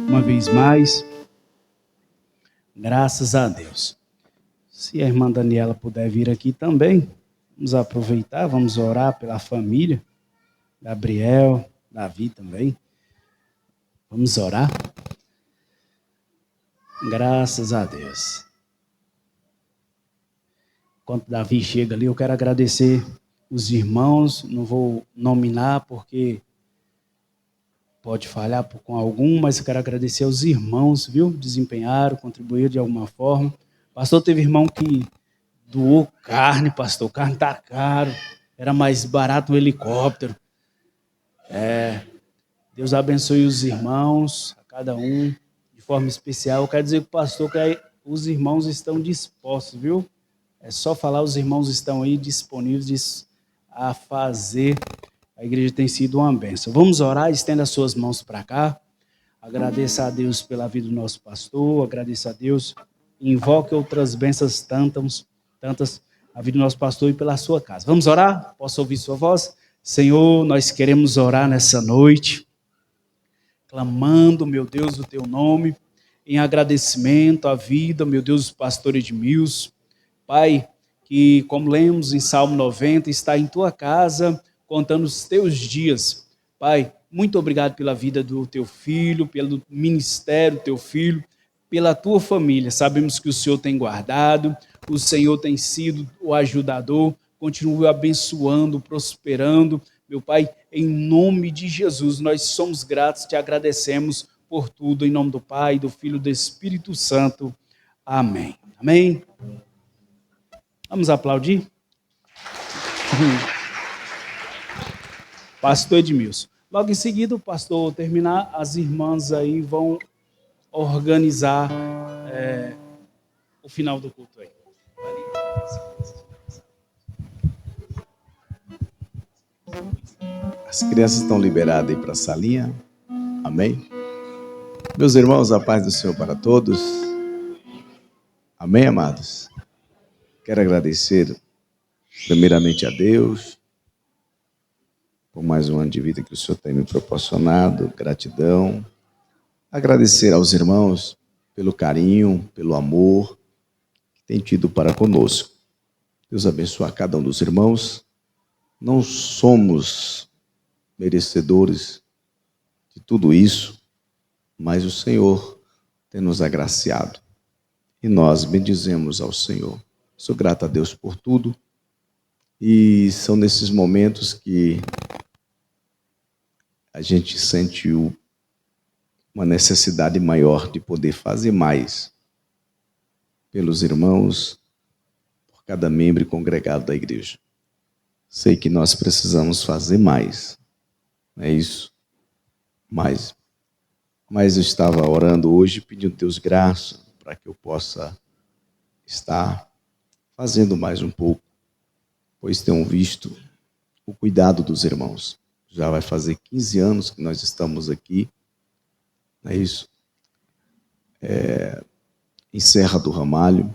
uma vez mais. Graças a Deus. Se a irmã Daniela puder vir aqui também, vamos aproveitar, vamos orar pela família. Gabriel, Davi também. Vamos orar. Graças a Deus. Enquanto Davi chega ali, eu quero agradecer os irmãos. Não vou nominar porque pode falhar com algum, mas eu quero agradecer aos irmãos, viu? Desempenharam, contribuíram de alguma forma. Pastor, teve irmão que doou carne, pastor. Carne tá caro. Era mais barato um helicóptero. Deus abençoe os irmãos, a cada um, de forma especial. Eu quero dizer para o pastor que os irmãos estão dispostos, viu? É só falar, os irmãos estão aí disponíveis a fazer. A igreja tem sido uma bênção. Vamos orar, estenda as suas mãos para cá. Agradeça a Deus pela vida do nosso pastor, agradeça a Deus. Invoque outras bênçãos tantas, a vida do nosso pastor e pela sua casa. Vamos orar? Posso ouvir sua voz? Senhor, nós queremos orar nessa noite, clamando, meu Deus, o teu nome, em agradecimento à vida, meu Deus, do pastor Edmilson. Pai, que como lemos em Salmo 90, está em tua casa, contando os teus dias. Pai, muito obrigado pela vida do teu filho, pelo ministério do teu filho, pela tua família. Sabemos que o Senhor tem guardado, o Senhor tem sido o ajudador, continue abençoando, prosperando. Meu Pai, em nome de Jesus, nós somos gratos, te agradecemos por tudo, em nome do Pai, do Filho e do Espírito Santo. Amém. Amém. Vamos aplaudir? Pastor Edmilson. Logo em seguida, o pastor terminar, as irmãs aí vão organizar o final do culto aí. As crianças estão liberadas aí para a salinha. Amém? Meus irmãos, a paz do Senhor para todos. Amém, amados? Quero agradecer primeiramente a Deus por mais um ano de vida que o Senhor tem me proporcionado. Gratidão. Agradecer aos irmãos pelo carinho, pelo amor que tem tido para conosco. Deus abençoe a cada um dos irmãos. Não somos merecedores de tudo isso, mas o Senhor tem nos agraciado. E nós bendizemos ao Senhor. Sou grato a Deus por tudo. E são nesses momentos que a gente sente uma necessidade maior de poder fazer mais pelos irmãos, por cada membro congregado da igreja. Sei que nós precisamos fazer mais. É isso. Mas eu estava orando hoje, pedindo a Deus graça para que eu possa estar fazendo mais um pouco, pois tenho visto o cuidado dos irmãos. Já vai fazer 15 anos que nós estamos aqui, não é isso? Em Serra do Ramalho,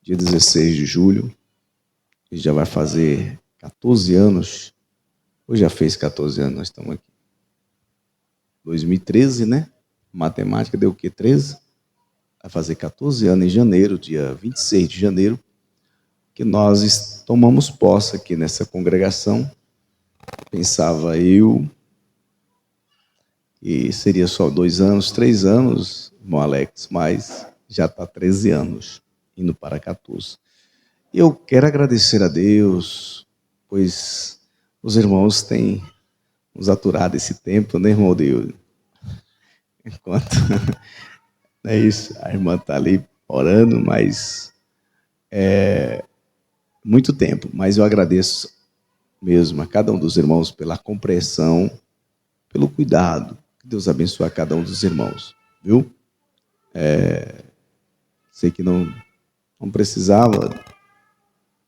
dia 16 de julho, e já vai fazer 14 anos, ou já fez 14 anos, nós estamos aqui. 2013, né? Matemática deu o quê? 13? Vai fazer 14 anos em janeiro, dia 26 de janeiro, que nós tomamos posse aqui nessa congregação. Pensava eu, e seria só 2 anos, 3 anos, irmão Alex, mas já está 13 anos, indo para 14. E eu quero agradecer a Deus, pois os irmãos têm nos aturado esse tempo, né, irmão Deus? Enquanto não é isso, a irmã está ali orando, mas muito tempo. Mas eu agradeço mesmo a cada um dos irmãos pela compreensão, pelo cuidado. Que Deus abençoe a cada um dos irmãos, viu? Sei que não precisava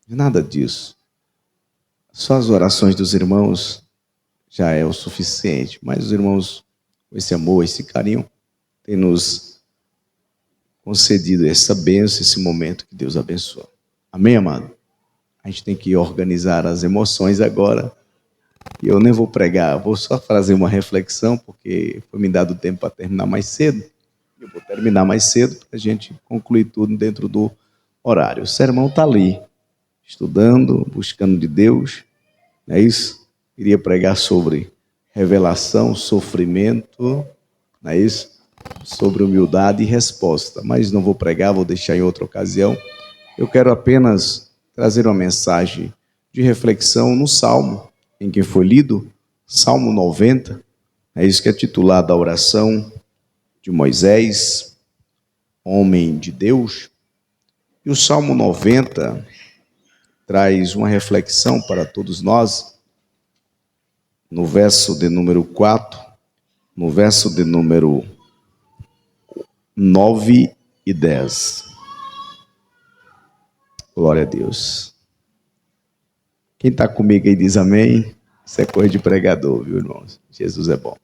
de nada disso. Só as orações dos irmãos já é o suficiente. Mas os irmãos, com esse amor, esse carinho, têm nos concedido essa bênção, esse momento que Deus abençoa. Amém, amado? A gente tem que organizar as emoções agora, E eu nem vou pregar, vou só fazer uma reflexão, porque foi me dado tempo para terminar mais cedo. Eu vou terminar mais cedo para a gente concluir tudo dentro do horário. O sermão está ali, estudando, buscando de Deus, não é isso? Iria pregar sobre revelação, sofrimento, não é isso? Sobre humildade e resposta, mas não vou pregar, vou deixar em outra ocasião. Eu quero apenas trazer uma mensagem de reflexão no Salmo, em que foi lido, Salmo 90, é isso que é titulado a oração de Moisés, homem de Deus. E o Salmo 90 traz uma reflexão para todos nós, no verso de número 4, no verso de número 9 e 10. Glória a Deus. Quem está comigo aí diz amém. Isso é coisa de pregador, viu, irmãos? Jesus é bom.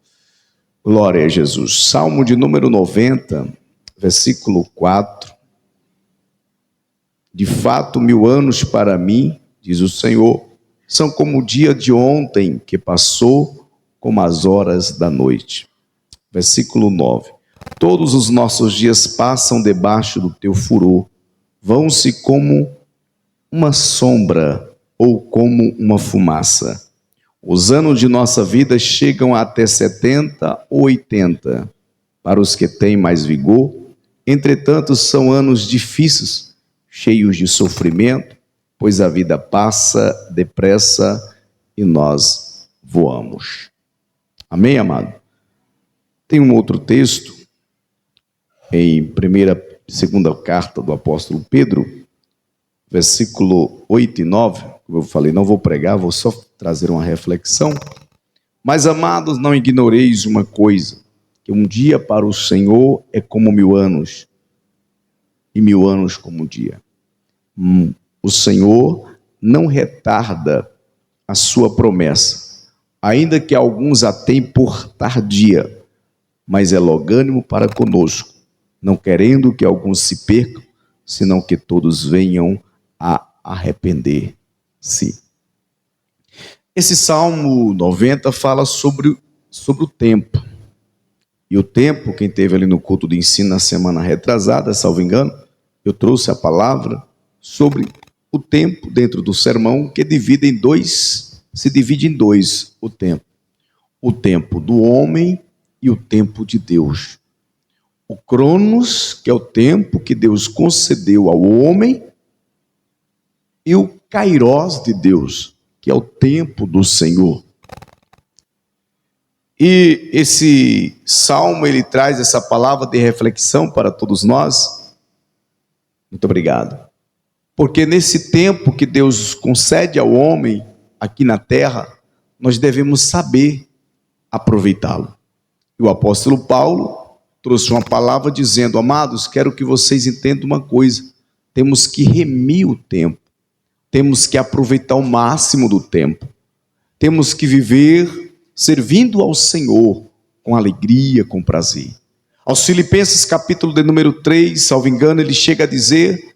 Glória a Jesus. Salmo de número 90, versículo 4. De fato, 1000 anos para mim, diz o Senhor, são como o dia de ontem que passou, como as horas da noite. Versículo 9. Todos os nossos dias passam debaixo do teu furor, vão-se como uma sombra ou como uma fumaça. Os anos de nossa vida chegam até 70 ou 80. Para os que têm mais vigor, entretanto, são anos difíceis, cheios de sofrimento, pois a vida passa depressa e nós voamos. Amém, amado? Tem um outro texto, em segunda carta do apóstolo Pedro, versículo 8 e 9, como eu falei, não vou pregar, vou só trazer uma reflexão. Mas, amados, não ignoreis uma coisa, que um dia para o Senhor é como 1000 anos, e 1000 anos como um dia. O Senhor não retarda a sua promessa, ainda que alguns a tenham por tardia, mas é longânimo para conosco, não querendo que alguns se percam, senão que todos venham a arrepender-se. Esse Salmo 90 fala sobre o tempo. E o tempo, quem teve ali no culto de ensino na semana retrasada, salvo engano, eu trouxe a palavra sobre o tempo dentro do sermão, que se divide em dois o tempo. O tempo do homem e o tempo de Deus. O Cronos, que é o tempo que Deus concedeu ao homem, e o Kairos de Deus, que é o tempo do Senhor. E esse salmo, ele traz essa palavra de reflexão para todos nós. Muito obrigado. Porque nesse tempo que Deus concede ao homem aqui na terra, nós devemos saber aproveitá-lo. E o apóstolo Paulo trouxe uma palavra dizendo: amados, quero que vocês entendam uma coisa, temos que remir o tempo, temos que aproveitar o máximo do tempo, temos que viver servindo ao Senhor com alegria, com prazer. Aos Filipenses capítulo de número 3, salvo engano, ele chega a dizer: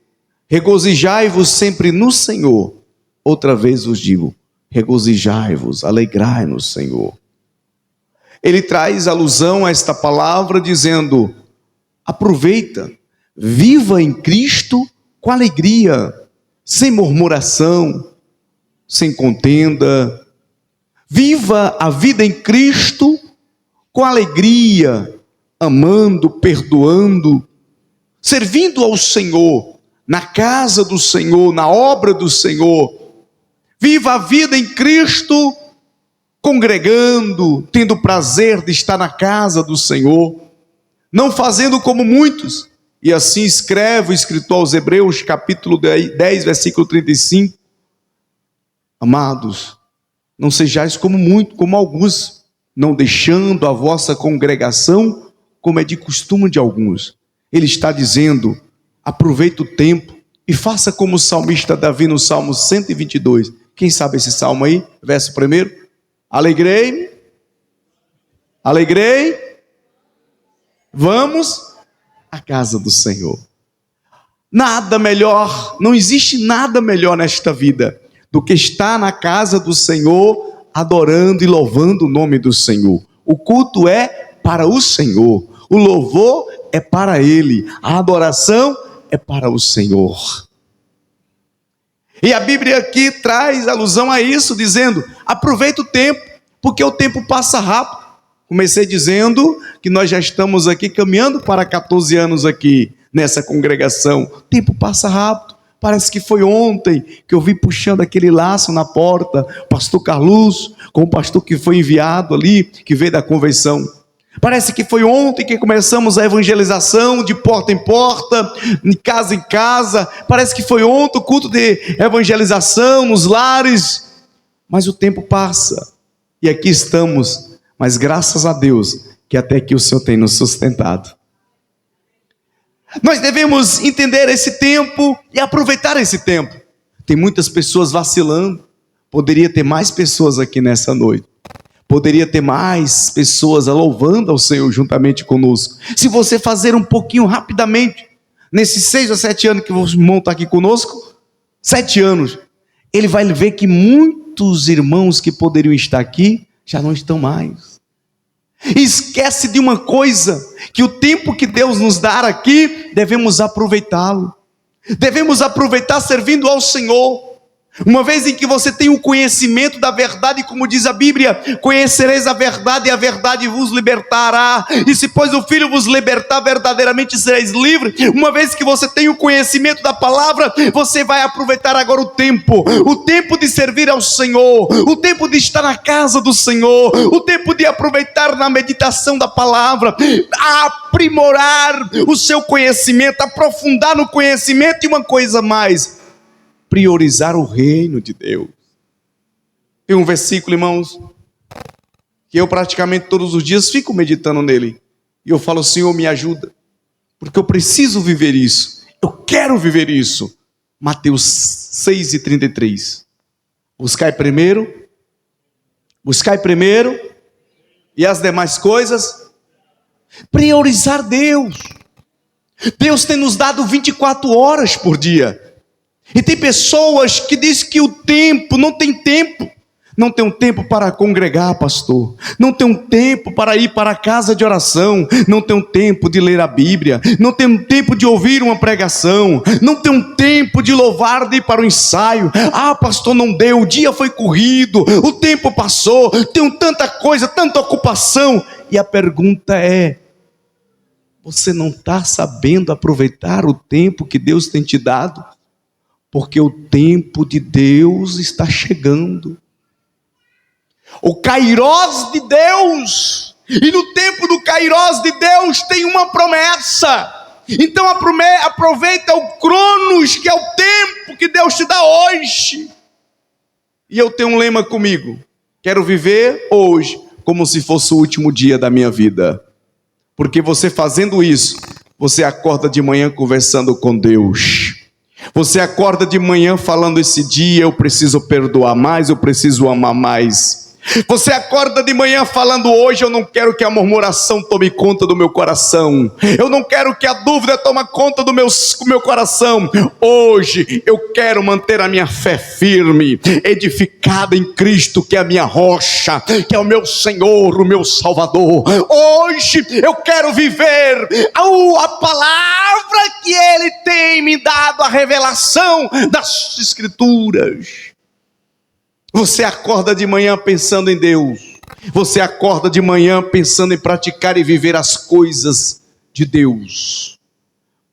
regozijai-vos sempre no Senhor. Outra vez vos digo, regozijai-vos, alegrai no Senhor. Ele traz alusão a esta palavra dizendo: aproveita, viva em Cristo com alegria, sem murmuração, sem contenda. Viva a vida em Cristo com alegria, amando, perdoando, servindo ao Senhor, na casa do Senhor, na obra do Senhor. Viva a vida em Cristo congregando, tendo prazer de estar na casa do Senhor, não fazendo como muitos. E assim escreve o escritor aos Hebreus, capítulo 10, versículo 35. Amados, não sejais como alguns, não deixando a vossa congregação, como é de costume de alguns. Ele está dizendo: aproveita o tempo e faça como o salmista Davi no Salmo 122. Quem sabe esse salmo aí? Verso 1. Alegrei, vamos à casa do Senhor. Nada melhor, não existe nada melhor nesta vida do que estar na casa do Senhor, adorando e louvando o nome do Senhor. O culto é para o Senhor, o louvor é para Ele, a adoração é para o Senhor. E a Bíblia aqui traz alusão a isso, dizendo: aproveita o tempo, porque o tempo passa rápido. Comecei dizendo que nós já estamos aqui caminhando para 14 anos aqui nessa congregação. O tempo passa rápido. Parece que foi ontem que eu vi puxando aquele laço na porta, pastor Carlos, com o pastor que foi enviado ali, que veio da convenção. Parece que foi ontem que começamos a evangelização de porta em porta, de casa em casa. Parece que foi ontem o culto de evangelização nos lares. Mas o tempo passa e aqui estamos. Mas graças a Deus que até aqui o Senhor tem nos sustentado. Nós devemos entender esse tempo e aproveitar esse tempo. Tem muitas pessoas vacilando. Poderia ter mais pessoas aqui nessa noite. Poderia ter mais pessoas louvando ao Senhor juntamente conosco. Se você fazer um pouquinho rapidamente, nesses 6 ou 7 anos que o irmão está aqui conosco, 7 anos, ele vai ver que muitos irmãos que poderiam estar aqui já não estão mais. E esquece de uma coisa, que o tempo que Deus nos dá aqui, devemos aproveitá-lo. Devemos aproveitar servindo ao Senhor. Uma vez em que você tem o conhecimento da verdade, como diz a Bíblia, conhecereis a verdade e a verdade vos libertará. E se pois o Filho vos libertar, verdadeiramente sereis livres. Uma vez que você tem o conhecimento da palavra, você vai aproveitar agora o tempo de servir ao Senhor, o tempo de estar na casa do Senhor, o tempo de aproveitar na meditação da palavra, aprimorar o seu conhecimento, aprofundar no conhecimento. E uma coisa mais: priorizar o reino de Deus. Tem um versículo, irmãos, que eu praticamente todos os dias fico meditando nele. E eu falo: Senhor, me ajuda, porque eu preciso viver isso. Eu quero viver isso. Mateus 6:33. Buscai primeiro, e as demais coisas. Priorizar Deus. Deus tem nos dado 24 horas por dia. E tem pessoas que dizem que o tempo, não tem tempo. Não tem um tempo para congregar, pastor. Não tem um tempo para ir para a casa de oração. Não tem um tempo de ler a Bíblia. Não tem um tempo de ouvir uma pregação. Não tem um tempo de louvar, de ir para o ensaio. Ah, pastor, não deu, o dia foi corrido, o tempo passou, tenho tanta coisa, tanta ocupação. E a pergunta é: você não está sabendo aproveitar o tempo que Deus tem te dado? Porque o tempo de Deus está chegando. O Kairós de Deus. E no tempo do Kairós de Deus tem uma promessa. Então aproveita o Cronos, que é o tempo que Deus te dá hoje. E eu tenho um lema comigo: quero viver hoje como se fosse o último dia da minha vida. Porque você fazendo isso, você acorda de manhã conversando com Deus. Você acorda de manhã falando: esse dia eu preciso perdoar mais, eu preciso amar mais. Você acorda de manhã falando: hoje eu não quero que a murmuração tome conta do meu coração. Eu não quero que a dúvida tome conta do meu coração. Hoje eu quero manter a minha fé firme, edificada em Cristo, que é a minha rocha, que é o meu Senhor, o meu Salvador. Hoje eu quero viver a palavra que Ele tem me dado, a revelação das Escrituras. Você acorda de manhã pensando em Deus. Você acorda de manhã pensando em praticar e viver as coisas de Deus.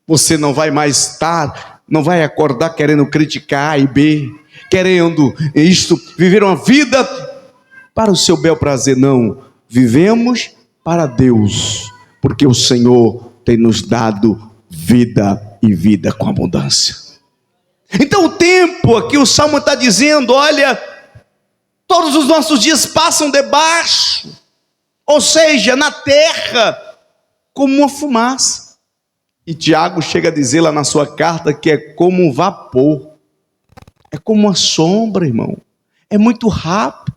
Você não vai mais estar, não vai acordar querendo criticar A e B, querendo viver uma vida para o seu bel prazer. Não, vivemos para Deus, porque o Senhor tem nos dado vida e vida com abundância. Então o tempo aqui, o Salmo está dizendo: olha, todos os nossos dias passam debaixo, ou seja, na terra, como uma fumaça. E Tiago chega a dizer lá na sua carta que é como um vapor, é como uma sombra, irmão. É muito rápido,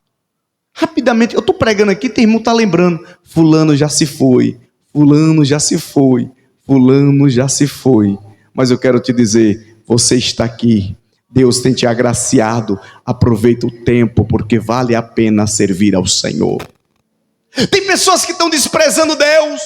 rapidamente. Eu estou pregando aqui, tem irmão que está lembrando: fulano já se foi, fulano já se foi, fulano já se foi. Mas eu quero te dizer: você está aqui, Deus tem te agraciado. Aproveita o tempo, porque vale a pena servir ao Senhor. Tem pessoas que estão desprezando Deus.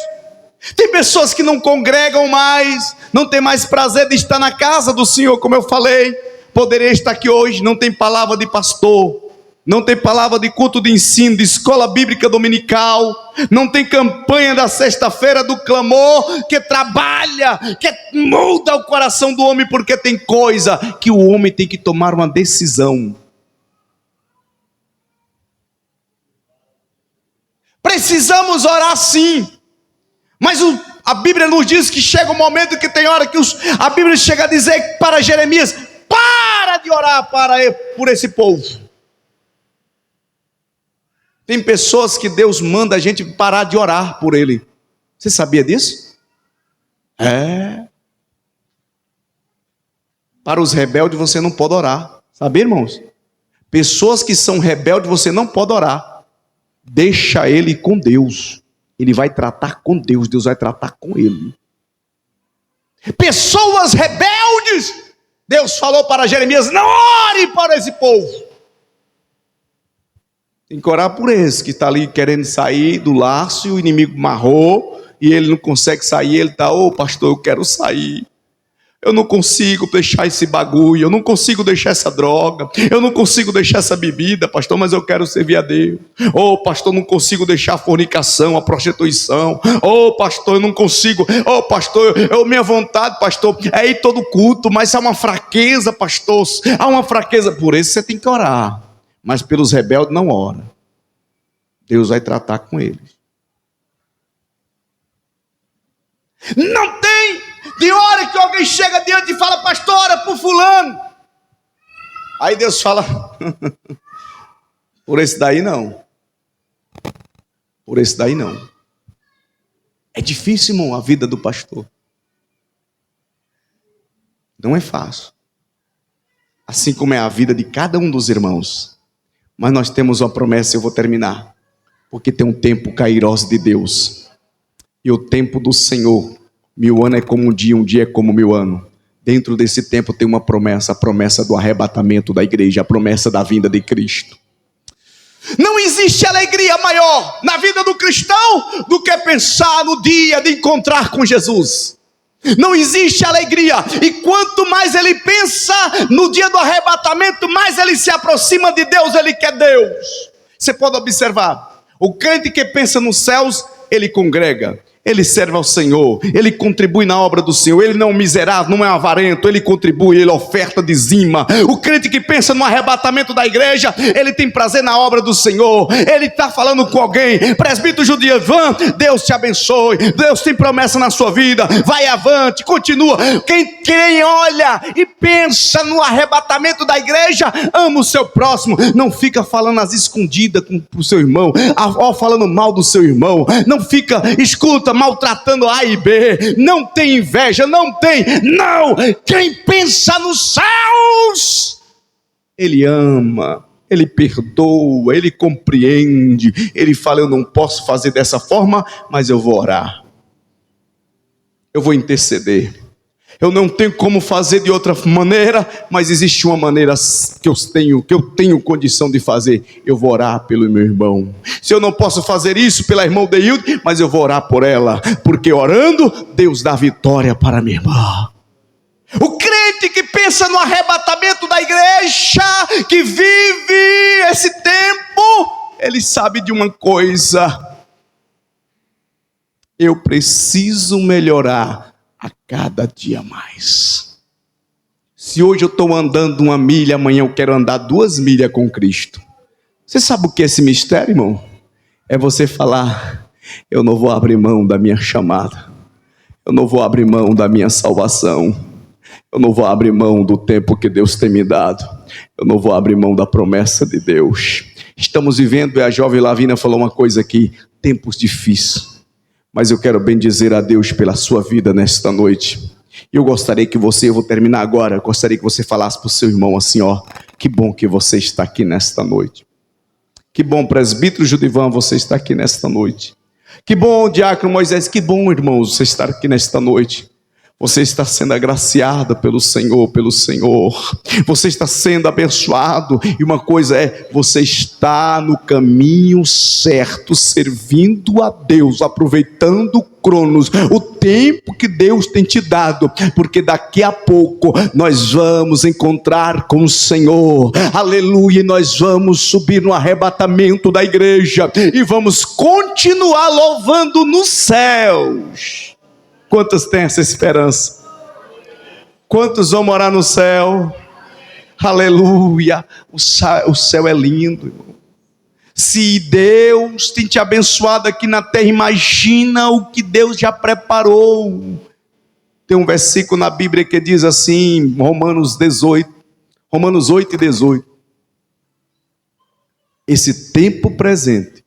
Tem pessoas que não congregam mais, não tem mais prazer de estar na casa do Senhor, como eu falei. Poderia estar aqui hoje, não tem palavra de pastor, não tem palavra de culto de ensino, de escola bíblica dominical, não tem campanha da sexta-feira do clamor, que trabalha, que muda o coração do homem, porque tem coisa que o homem tem que tomar uma decisão. Precisamos orar sim, mas a Bíblia nos diz que chega um momento que tem hora que a Bíblia chega a dizer para Jeremias: para de orar por esse povo. Tem pessoas que Deus manda a gente parar de orar por ele. Você sabia disso? Para os rebeldes você não pode orar. Sabia, irmãos? Pessoas que são rebeldes você não pode orar. Deixa ele com Deus. Ele vai tratar com Deus. Deus vai tratar com ele. Pessoas rebeldes, Deus falou para Jeremias: não ore para esse povo. Tem que orar por esse que está ali querendo sair do laço, e o inimigo marrou, e ele não consegue sair. Ele está: ô pastor, eu quero sair. Eu não consigo deixar esse bagulho, eu não consigo deixar essa droga, eu não consigo deixar essa bebida, pastor, mas eu quero servir a Deus. Ô pastor, não consigo deixar a fornicação, a prostituição. Ô pastor, eu não consigo. Ô pastor, minha vontade, pastor, é ir todo culto, mas há uma fraqueza, pastor, há uma fraqueza. Por isso você tem que orar, mas pelos rebeldes não ora. Deus vai tratar com eles. Não tem. De hora que alguém chega diante e fala: pastor, ora por fulano. Aí Deus fala: por esse daí não. Por esse daí não. É difícil, irmão, a vida do pastor. Não é fácil. Assim como é a vida de cada um dos irmãos. Mas nós temos uma promessa, eu vou terminar. Porque tem um tempo kairós de Deus. E o tempo do Senhor, 1000 anos é como um dia é como 1000 anos. Dentro desse tempo tem uma promessa, a promessa do arrebatamento da igreja, a promessa da vinda de Cristo. Não existe alegria maior na vida do cristão do que pensar no dia de encontrar com Jesus. Não existe alegria, e quanto mais ele pensa no dia do arrebatamento, mais ele se aproxima de Deus, ele quer Deus. Você pode observar, o crente que pensa nos céus, ele congrega, ele serve ao Senhor, ele contribui na obra do Senhor, ele não é um miserável, não é um avarento, ele contribui, ele oferta, dizima. O crente que pensa no arrebatamento da igreja, ele tem prazer na obra do Senhor, ele está falando com alguém: presbítero Judivan, Deus te abençoe, Deus tem promessa na sua vida, vai avante, continua. Quem olha e pensa no arrebatamento da igreja, ama o seu próximo, não fica falando às escondidas com o seu irmão, falando mal do seu irmão, não fica, escuta, maltratando A e B, não tem inveja, não. Quem pensa nos céus, ele ama, ele perdoa, ele compreende, ele fala: eu não posso fazer dessa forma, mas eu vou orar, eu vou interceder. Eu não tenho como fazer de outra maneira, mas existe uma maneira que eu tenho condição de fazer. Eu vou orar pelo meu irmão. Se eu não posso fazer isso pela irmã Deilde, mas eu vou orar por ela, porque orando, Deus dá vitória para minha irmã. O crente que pensa no arrebatamento da igreja, que vive esse tempo, ele sabe de uma coisa: eu preciso melhorar a cada dia mais. Se hoje eu estou andando 1 milha, amanhã eu quero andar 2 milhas com Cristo. Você sabe o que é esse mistério, irmão? É você falar: eu não vou abrir mão da minha chamada, eu não vou abrir mão da minha salvação, eu não vou abrir mão do tempo que Deus tem me dado, eu não vou abrir mão da promessa de Deus. Estamos vivendo, e a jovem Lavina falou uma coisa aqui: tempos difíceis. Mas eu quero bendizer a Deus pela sua vida nesta noite. Eu gostaria que você, eu vou terminar agora, eu gostaria que você falasse para o seu irmão assim: ó, que bom que você está aqui nesta noite. Que bom, presbítero Judivan, você está aqui nesta noite. Que bom, diácono Moisés, que bom, irmãos, você estar aqui nesta noite. Você está sendo agraciado pelo Senhor, Você está sendo abençoado. E uma coisa é, você está no caminho certo, servindo a Deus, aproveitando o cronos, o tempo que Deus tem te dado, porque daqui a pouco nós vamos encontrar com o Senhor. Aleluia, e nós vamos subir no arrebatamento da igreja e vamos continuar louvando nos céus. Quantos têm essa esperança? Quantos vão morar no céu? Aleluia! O céu é lindo, irmão. Se Deus tem te abençoado aqui na terra, imagina o que Deus já preparou. Tem um versículo na Bíblia que diz assim, Romanos 8 e 18. Esse tempo presente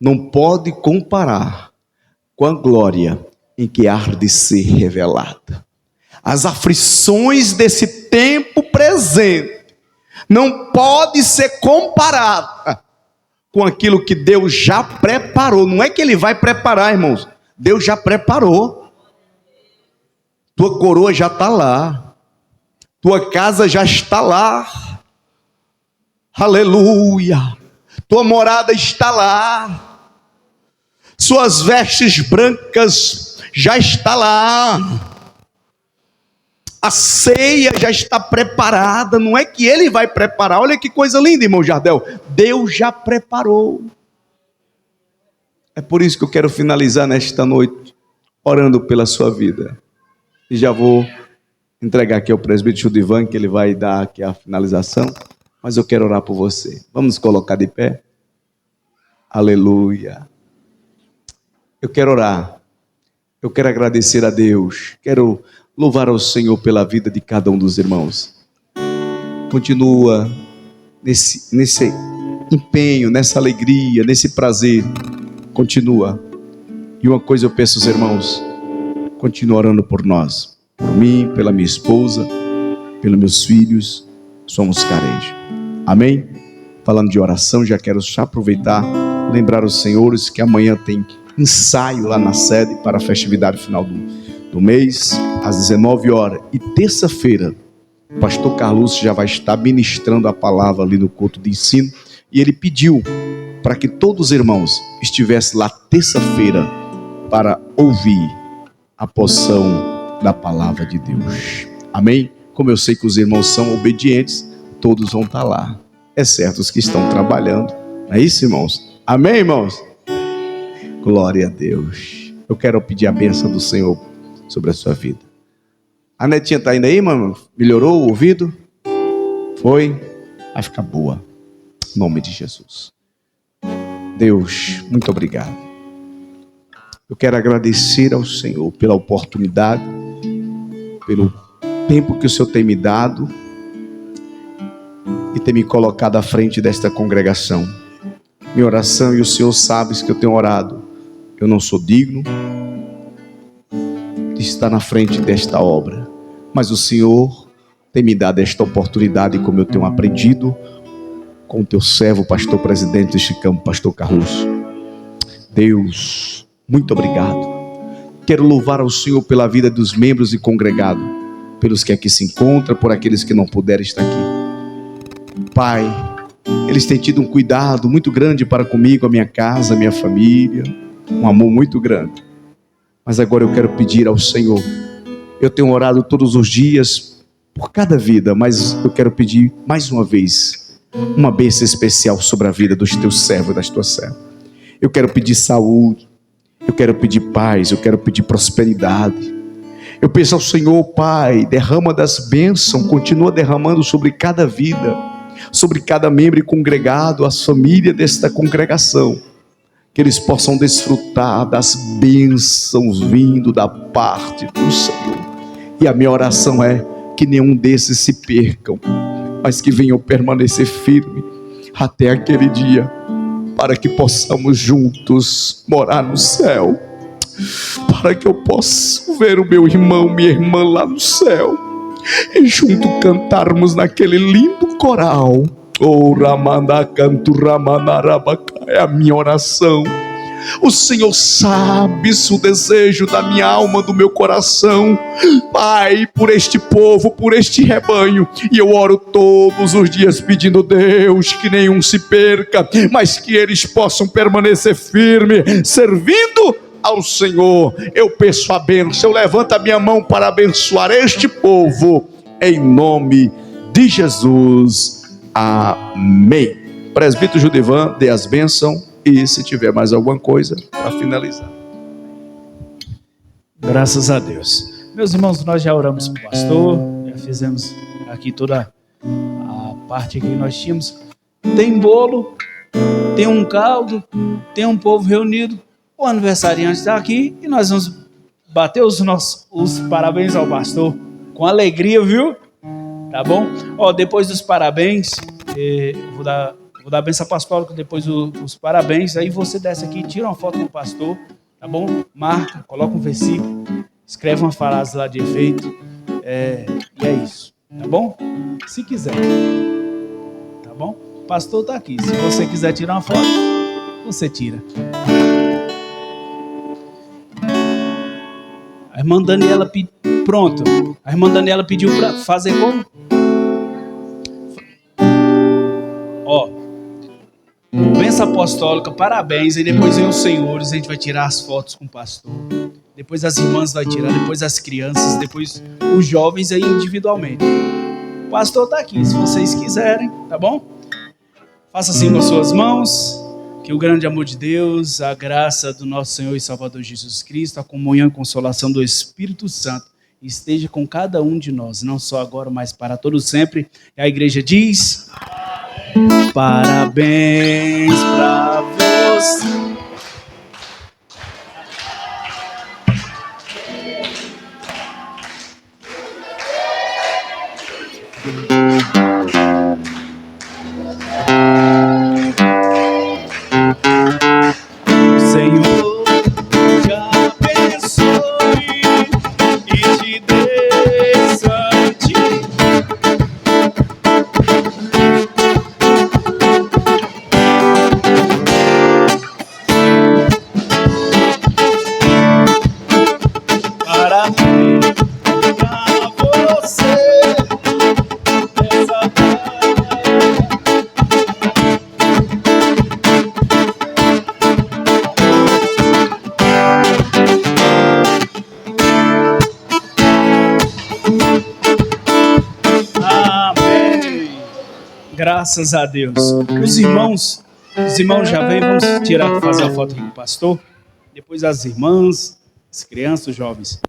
não pode comparar com a glória em que há de ser revelada. As aflições desse tempo presente não pode ser comparada com aquilo que Deus já preparou. Não é que Ele vai preparar, irmãos. Deus já preparou. Tua coroa já está lá. Tua casa já está lá. Aleluia. Tua morada está lá. Suas vestes brancas já está lá. A ceia já está preparada. Não é que Ele vai preparar. Olha que coisa linda, irmão Jardel. Deus já preparou. É por isso que eu quero finalizar nesta noite orando pela sua vida. E já vou entregar aqui ao presbítero Chudivan, que ele vai dar aqui a finalização. Mas eu quero orar por você. Vamos nos colocar de pé? Aleluia. Eu quero orar. Eu quero agradecer a Deus. Quero louvar ao Senhor pela vida de cada um dos irmãos. Continua nesse empenho, nessa alegria, nesse prazer. Continua. E uma coisa eu peço aos irmãos: continua orando por nós. Por mim, pela minha esposa, pelos meus filhos. Somos carentes. Amém? Falando de oração, já quero aproveitar, lembrar os senhores que amanhã tem ensaio lá na sede para a festividade final do mês, às 19 horas. E terça-feira, o pastor Carlos já vai estar ministrando a palavra ali no culto de ensino. E ele pediu para que todos os irmãos estivessem lá terça-feira para ouvir a porção da palavra de Deus. Amém? Como eu sei que os irmãos são obedientes, todos vão estar lá, exceto os que estão trabalhando. Não é isso, irmãos? Amém, irmãos? Glória a Deus. Eu quero pedir a bênção do Senhor sobre a sua vida. A netinha está indo aí, mano? Melhorou o ouvido? Foi? Vai ficar boa. Em nome de Jesus. Deus, muito obrigado. Eu quero agradecer ao Senhor pela oportunidade, pelo tempo que o Senhor tem me dado e ter me colocado à frente desta congregação. Minha oração, e o Senhor sabe que eu tenho orado, eu não sou digno de estar na frente desta obra, mas o Senhor tem me dado esta oportunidade, como eu tenho aprendido com o teu servo, pastor presidente deste campo, pastor Carlos. Deus, muito obrigado. Quero louvar ao Senhor pela vida dos membros e congregado, pelos que aqui se encontram, por aqueles que não puderam estar aqui. Pai, eles têm tido um cuidado muito grande para comigo, a minha casa, a minha família, um amor muito grande. Mas agora eu quero pedir ao Senhor, eu tenho orado todos os dias por cada vida, mas eu quero pedir mais uma vez uma bênção especial sobre a vida dos teus servos e das tuas servas. Eu quero pedir saúde, eu quero pedir paz, eu quero pedir prosperidade. Eu peço ao Senhor, Pai, derrama das bênçãos, continua derramando sobre cada vida, sobre cada membro e congregado, as famílias desta congregação, que eles possam desfrutar das bênçãos vindo da parte do Senhor. E a minha oração é que nenhum desses se percam, mas que venham permanecer firme até aquele dia, para que possamos juntos morar no céu, para que eu possa ver o meu irmão, minha irmã lá no céu, e junto cantarmos naquele lindo coral. Oh, Ramana canto Ramanarabaca. É a minha oração, O Senhor sabes o desejo da minha alma, do meu coração, Pai, por este povo, por este rebanho. E eu oro todos os dias pedindo, Deus, que nenhum se perca, mas que eles possam permanecer firmes, servindo ao Senhor. Eu peço a bênção, eu levanto a minha mão para abençoar este povo, em nome de Jesus. Amém. Presbítero Judivan, dê as bênçãos. E se tiver mais alguma coisa para finalizar. Graças a Deus. Meus irmãos, nós já oramos com o pastor, já fizemos aqui toda a parte que nós tínhamos. Tem bolo, tem um caldo, tem um povo reunido. O aniversariante está aqui e nós vamos bater os parabéns ao pastor com alegria, viu? Tá bom? Depois dos parabéns, vou dar a bênção apostólica, depois os parabéns. Aí você desce aqui, tira uma foto com o pastor, tá bom? Marca, coloca um versículo, escreve uma frase lá de efeito. E é isso, tá bom? Se quiser, tá bom? O pastor tá aqui. Se você quiser tirar uma foto, você tira. A irmã Daniela pediu. Pronto. A irmã Daniela pediu para fazer como? Bênção apostólica, parabéns. E depois vem os senhores, a gente vai tirar as fotos com o pastor. Depois as irmãs vai tirar, depois as crianças, depois os jovens aí individualmente. O pastor está aqui, se vocês quiserem, tá bom? Faça assim com as suas mãos. Que o grande amor de Deus, a graça do nosso Senhor e Salvador Jesus Cristo, a comunhão e consolação do Espírito Santo esteja com cada um de nós, não só agora, mas para todos sempre. E a igreja diz: parabéns para você. Graças a Deus. Os irmãos já vêm, vamos fazer a foto aqui com o pastor. Depois as irmãs, as crianças, os jovens.